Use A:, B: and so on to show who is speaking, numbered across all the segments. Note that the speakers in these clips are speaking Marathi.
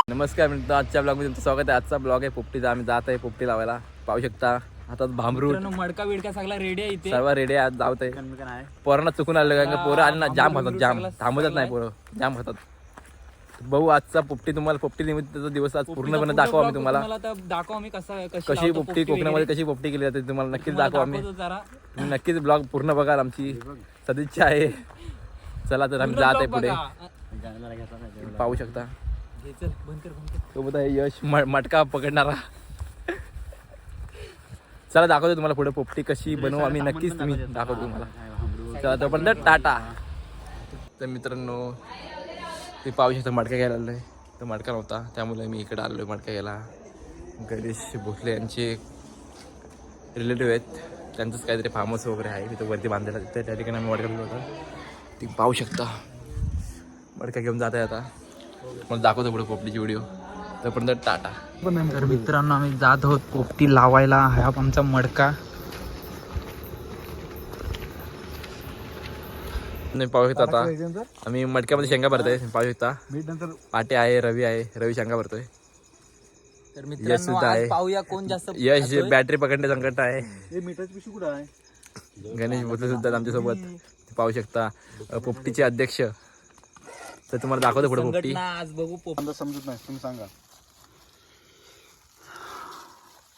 A: नमस्कार मित्रांनो, आजच्या ब्लॉग मध्ये तुमचं स्वागत आहे. आजचा ब्लॉग आहे पोपटीचा. आम्ही जात आहे पोपटी लावायला. पाहू शकता हातात भांबरूट,
B: मडका बिडका सगळा रेडी आहे इथे.
A: सर्व रेडी आहे. आज जावत आहे. पोरांना चुकून आलं कारण का पोरं आले ना जाम खातात, जाम थांबतच नाही पोरं, जाम खातात. भाऊ आजचा पोपटी तुम्हाला पोपटी निमित्ताचा दिवस आज पूर्णपणे दाखवू आम्ही तुम्हाला.
B: दाखवू आम्ही
A: कशी पोपटी कोकणामध्ये कशी पोपटी केली जाते तुम्हाला नक्कीच दाखवू आम्ही. तुम्ही नक्कीच ब्लॉग पूर्ण बघाल, आमची सदिच्छा आहे. चला तर आम्ही जात आहे पुढे. पाहू शकता सोबत आहे यश मटका पकडणारा. चला दाखवतो तुम्हाला पुढे पोपटी कशी बनवू आम्ही, नक्कीच तुम्ही दाखवतो तुम्हाला. चला तोपर्यंत टाटा. तर मित्रांनो ते पाहू शकता मटका घ्यायला आलोय. तर मटका नव्हता त्यामुळे मी इकडे आलोय मटका घ्यायला. गणेश भोसले यांचे रिलेटिव्ह आहेत, त्यांचंच काहीतरी फार्म हाऊस वगैरे आहे तिथं वरती बांधायला. तिथे त्या ठिकाणी आम्ही मटका घेतला होता. ती पाहू शकता मडका घेऊन जात आहे. आता मला दाखवतो पुढे पोपटीची व्हिडिओ. तोपर्यंत टाटा.
B: तर मित्रांनो आम्ही जात आहोत पोपटी लावायला. हा आमचा मडका.
A: नाही पाहू शकता आता आम्ही मडक्यामध्ये शेंगा भरतोय. पाहू शकता पाटे आहे, रवी आहे, रवी शेंगा भरतोय.
B: तर मित्रांनो आज पाहूया कोण जास्त.
A: यश बॅटरी पकडणे संकट आहे. गणेश भोसले सुद्धा आमच्या सोबत. पाहू शकता पोपटीचे अध्यक्ष. तर तुम्हाला दाखवतो पुढे पोपटी.
B: आज बघू पोपटी
C: समजत नाही, तुम्ही सांगा.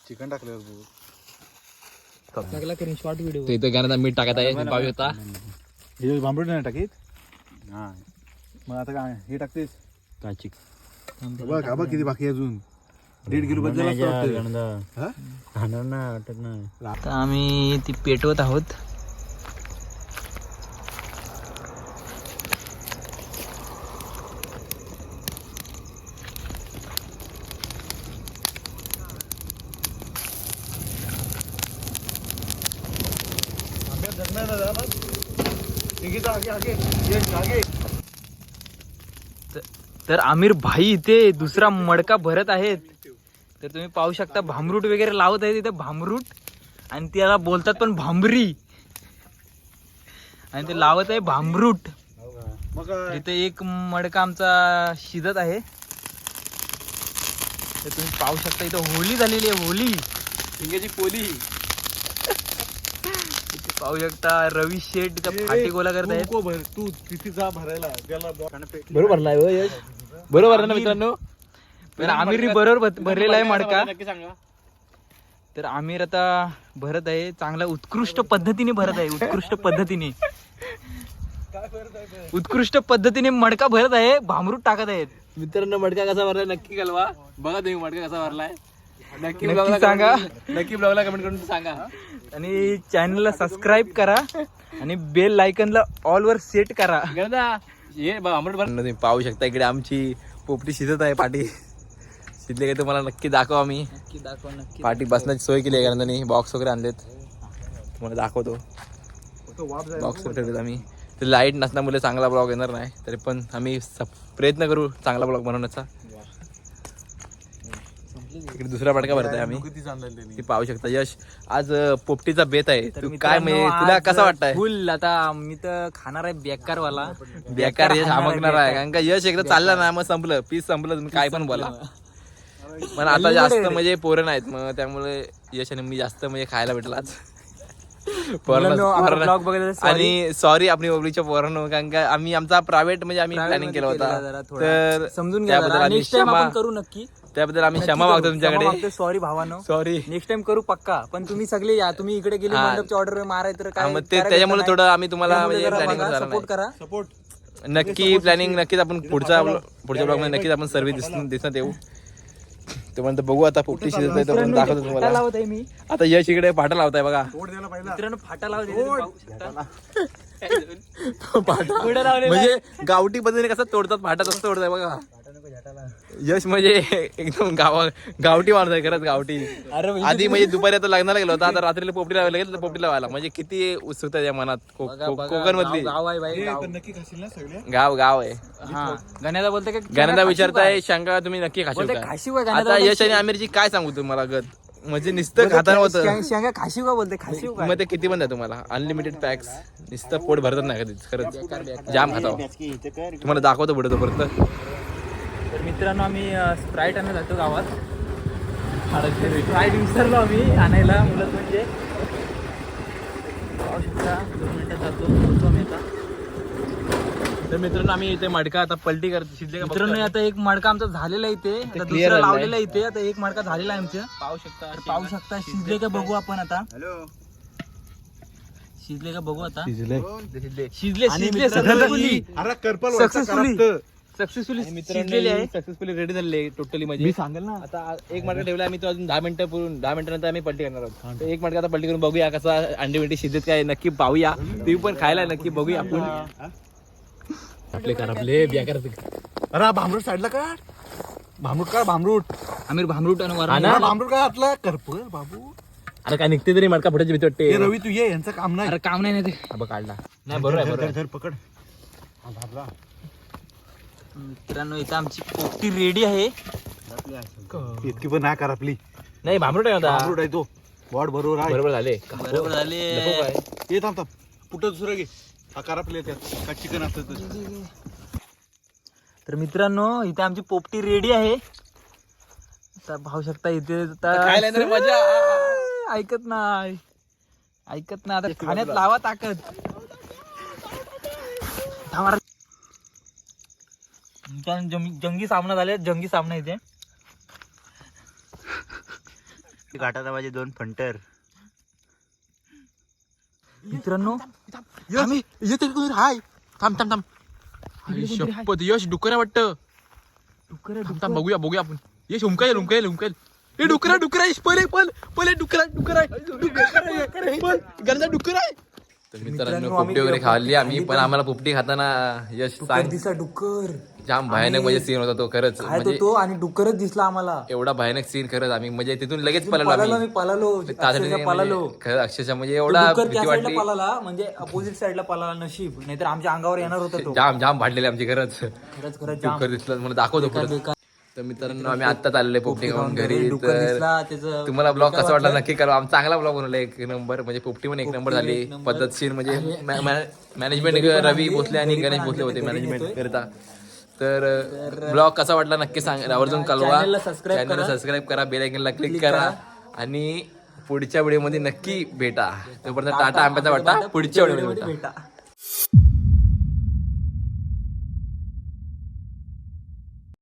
C: चिकन टाकल्यावर
B: सगळा करून शॉर्ट व्हिडिओ.
A: इथं गाण्याचा मीठ टाकत आहे. पाहू शकता
C: हे भांबरूट नाही टाकीत. हा मग आता काय हे टाकतेस
B: काय चिक
C: बघ किती बाकी अजून 1.5 किलो बद्दल
B: आता आम्ही ती पेटवत आहोत. तर आमिर भाई इथे दुसरा मडका भरत आहेत. तर तुम्ही पाहू शकता भांबरूट वगैरे लावत आहेत इथे. भांबरूट आणि त्याला बोलतात पण भांबरी. आणि ते लावत आहे भांबरूट. इथे एक मडका आमचा शिजत आहे. तर तुम्ही पाहू शकता इथं होली झालेली आहे. होली
A: हिंग्याची पोली.
B: पाहू शकता रवी शेठ फाटी गोला करत आहेत.
C: तू तिथे जा भरायला
A: बरोबर नाही बरोबर ना मित्रांनो.
B: तर आमिर बरोबर भरलेला आहे मडका.
A: नक्की सांगा.
B: तर आमिर आता भरत आहे. चांगला उत्कृष्ट पद्धतीने भरत आहे. उत्कृष्ट पद्धतीने मडका भरत आहे. भांबरूट टाकत आहेत.
A: मित्रांनो मडका कसा भरलाय नक्की कळवा. बघा तुम्ही मडका कसा भरलाय. नक्की
B: सांगा.
A: नक्की ब्लॉगला कमेंट करून सांगा.
B: आणि चॅनलला सबस्क्राईब करा आणि बेल आयकनला ऑल वर सेट करा.
A: तुम्ही पाहू शकता इकडे आमची पोपटी शिजत आहे. पाठी शिजले का तुम्हाला नक्की दाखव आम्ही.
B: नक्की
A: पाठी बसण्याची सोय केली आहे कारण बॉक्स वगैरे आणलेत. तुम्हाला दाखवतो बॉक्स वगैरे ठेवलेत आम्ही. ते लाईट नसल्यामुळे चांगला ब्लॉग येणार नाही, तरी पण आम्ही प्रयत्न करू चांगला ब्लॉग बनवण्याचा. इकडे दुसरा मडका भरत आहे आम्ही. ती पाहू शकता. यश आज पोपटीचा बेत आहे. तू काय म्हणजे तुला कसा वाटतंय?
B: फुल आता मी तर खाणार आहे बेकारवाला.
A: बेकार यश आमकणार आहे कारण का यश एकदा चालला ना मग संपलं, पीस संपलं. तुम्ही काय पण बोला. पण आता जास्त म्हणजे पोरं नाहीत मग त्यामुळे यश आणि मी जास्त म्हणजे खायला भेटलं आज. आणि सॉरी आपली ओबलीच्या पोरांनो कारण का आम्ही आमचा प्रायव्हेट म्हणजे आम्ही प्लॅनिंग केला होता. तर
B: समजून घ्या. नेक्स्ट टाइम आपण करू नक्की.
A: त्याबद्दल आम्ही क्षमा मागतो तुमच्याकडे.
B: सॉरी भावानो.
A: सॉरी.
B: नेक्स्ट टाइम करू पक्का. पण तुम्ही सगळे या. तुम्ही इकडे गेले मंडपची ऑर्डर मारायचं तर काय.
A: त्याच्यामुळे थोडं आम्ही तुम्हाला प्लॅनिंग
B: सपोर्ट करा.
A: नक्की प्लॅनिंग नक्कीच आपण पुढच्या ब्लॉग मध्ये नक्कीच आपण सर्व्हिस दिसण्यात येऊ. तोपर्यंत बघू. आता पोपटी शिजत आहे तर दाखवतो तुम्हाला.
B: मी
A: आता यश इकडे फाटा लावताय बघा.
B: मित्रांनो फाटा लावत
A: म्हणजे गावठी पद्धतीने कसं तोडतात फाटा तसं तोडताय बघा. यश म्हणजे एकदम गावठी माणूस आहे खरंच. गावठी आधी म्हणजे दुपारी आता लग्नाला गेलो होता. आता रात्रीला पोपटी लावायला गेलो. पोपटी लावायला म्हणजे किती उत्सुकता आहे माझ्यात. कोकण मधली
B: गाव आहे बाई.
A: गाव आहे.
B: गाण्याला बोलते का
A: गाण्याला विचारताय शंका तुम्ही नक्की खाशी.
B: खाशी.
A: आता यश आणि आमिरची काय सांगू तुम्हाला गत म्हणजे नुसतं खाताना होतं.
B: शेंगा खाशीव का बोलते खाशीव काय?
A: मग ते किती पण द्या तुम्हाला अनलिमिटेड पॅक्स, नुसतं पोट भरत नाही कधीच खरंच जाम खाता. तुम्हाला दाखवतो पुढे तो परत.
B: तर मित्रांनो आम्ही स्प्राईट आणायला जातो गावात. स्प्राईट विसरलो आम्ही आणायला मुलं म्हणजे पाहू शकता 2 मिनिटात जातो पोहोचतो आम्ही आता.
A: तर मित्रांनो आम्ही इथे मडका आता पलटी करतो शिजले का
B: मित्रांनो आता एक मडका आमचा झालेला इथे, आता
A: clear
B: दुसरा
A: झालाय.
B: लावलेला इथे, आता एक मडका झालेला आहे आमचं.
A: पाहू शकता.
B: तर पाहू शकता शिजले का बघू आपण आता. शिजले का बघू आता.
C: शिजले.
B: शिजले
A: आणि
B: शिजले
A: मित्रांनो
B: सक्सेसफुली
C: अरे करपल
B: सक्सेसफुली
A: आणि
B: शिजलेले आहे.
A: सक्सेसफुली रेडी झाले टोटली म्हणजे.
C: मी सांगेल ना.
A: आता एक मडका ठेवला आम्ही, तो अजून 10 मिनिटं पुरून 10 मिनिटानंतर आम्ही पलटी करणार आहोत. तर एक मडका आता पलटी करून बघूया कसा अंडी बिंडी शिजत काय नक्की पाहूया. तुम्ही पण खायला नक्की बघूया आपण. आपले बिया करत
C: अरे भांबरूट साईडला काढ. भांबरूट काढ भांबरूट.
B: आमिर भांबरूट आणि वरण.
A: ना?
C: अरे भांबरूट काढ आतला करपल बाबू.
A: अरे काय निघते तरी मडका फुटायची भीती वाटते.
C: हे रवी तू ये, यांचं काम नाही.
B: अरे काम नाही ना ते.
A: अब काढला नाही बरोबर आहे, बरोबर आहे.
C: धर पकड. हा, भाबला.
B: मित्रांनो इथं आमची पोपटी रेडी आहे.
C: इतकी पण नाही करपली.
A: नाही भांबरूट आहे आता.
C: भांबरूट आहे तो. वाढ बरोबर आहे.
A: बरोबर झाले.
B: बरोबर झाले.
A: नको काय.
C: ये थांब थांब. पुढं दुसरं घे. हा करपले त्यात. का चिकन असतं तर.
B: तर मित्रांनो इथे आमची पोपटी रेडी आहे. आता पाहू शकता इथे आता
A: खायला येणार मजा.
B: ऐकत नाही आता खाण्यात लावा ताकद. थांबा. जंगी सामना झाले. जंगी सामना इथे
D: घाटाचा माझे 2 फंटर.
B: मित्रांनो
A: हाय थांब थांब थांब. शपथ यश डुकर आहे वाटतं. थांब बघूया आपण. यश उमकायल. ए डुकर आहे पहिले डुकर आहे गरजा डुकर आहे. तर मित्रांनो पोपटी वगैरे खाल्ली आम्ही, पण आम्हाला पोपटी खाताना यश सांग
B: दिसा डुक्कर
A: जाम भयानक म्हणजे सीन होता तो खरंच. म्हणजे
B: तो आणि डुक्करच दिसला आम्हाला.
A: एवढा भयानक सीन खरंच. आम्ही म्हणजे तिथून लगेच पळालो आम्ही.
B: पळालो
A: तातडीने म्हणजे खरंच अक्षरशः म्हणजे एवढा भीती वाटली.
B: पळाला म्हणजे अपोजिट साइडला पळाला. नशीब नाहीतर आमच्या अंगावर येणार होता तो.
A: जाम भांडलेले आमची खरंच.
B: खरंच
A: डुक्कर दिसलं मला दाखवतो परत. तर मित्रांनो आम्ही आत्ताच आलेले पोपटी खाऊन घरी. तर तुम्हाला ब्लॉग कसा वाटला नक्की करा. आमचा चांगला ब्लॉग बनवला 1 नंबर. म्हणजे पोपटी पण 1 नंबर झाली. पद्धतशीर म्हणजे मॅनेजमेंट रवी भोसले आणि गणेश भोसले होते मॅनेजमेंट करता. तर ब्लॉग कसा वाटला नक्की सांगा. आवर्जून कळवा. चॅनलला सबस्क्राईब करा, बेल आयकॉनला क्लिक करा आणि पुढच्या व्हिडिओमध्ये नक्की भेटा. तोपर्यंत टाटा आंब्याचा वाटा. पुढच्या व्हिडिओमध्ये भेटा.